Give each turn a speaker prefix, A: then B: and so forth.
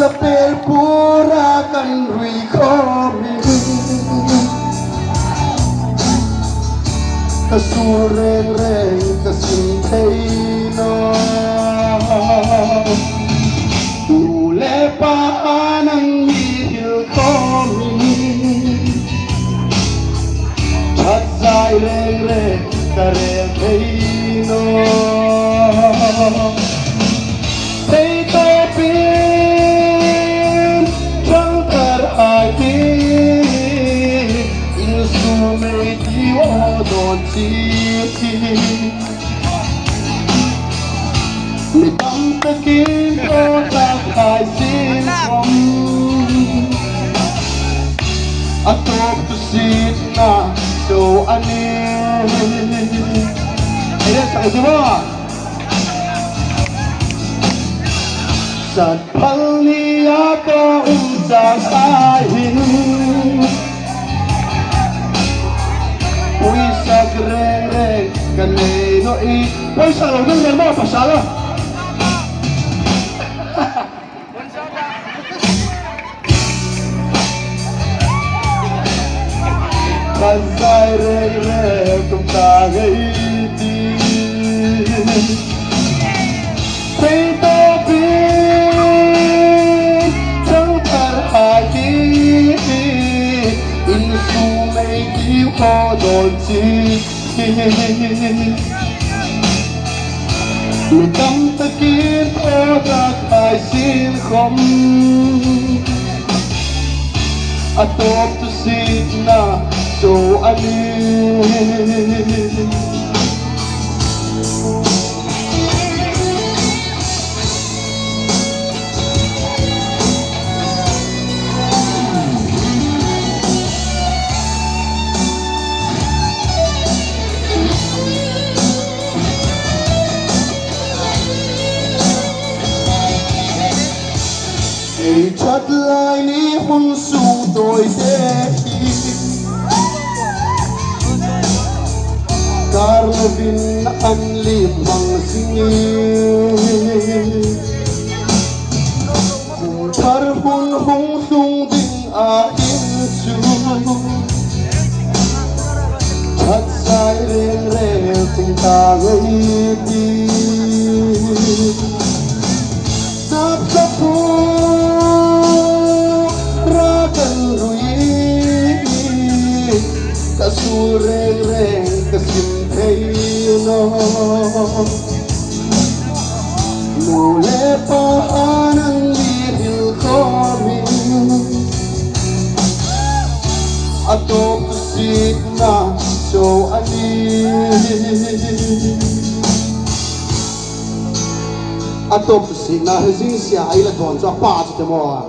A: Sapel pura kan rui komi kasureng reng kasintay no ule pa anang hihil komi chat zai reng reng kareng kay no tay topi mi tâm ta kín có ta khai xin không a top tu sit na so ani ini sang semua sat pali ako sa sahin uy sa greng kanino i uy sa greng mo pasala Kasai reng tum tagay ti Tay topi Sang tarhati Insu may kiw ko doon si Lutang takin o kakay sin khom Atop tu sit na so ani chặt lại ni hôn su đôi đê Carvin an lim mang singi Thar hun hung sung ding a in su chặt sai reng reng tung ta gây đi Nap sa pu kasureng reng kasintay no mule pa anang lihil komi atop tusik na so ani atop tusik na hezing siya ay ladon so pa sa mo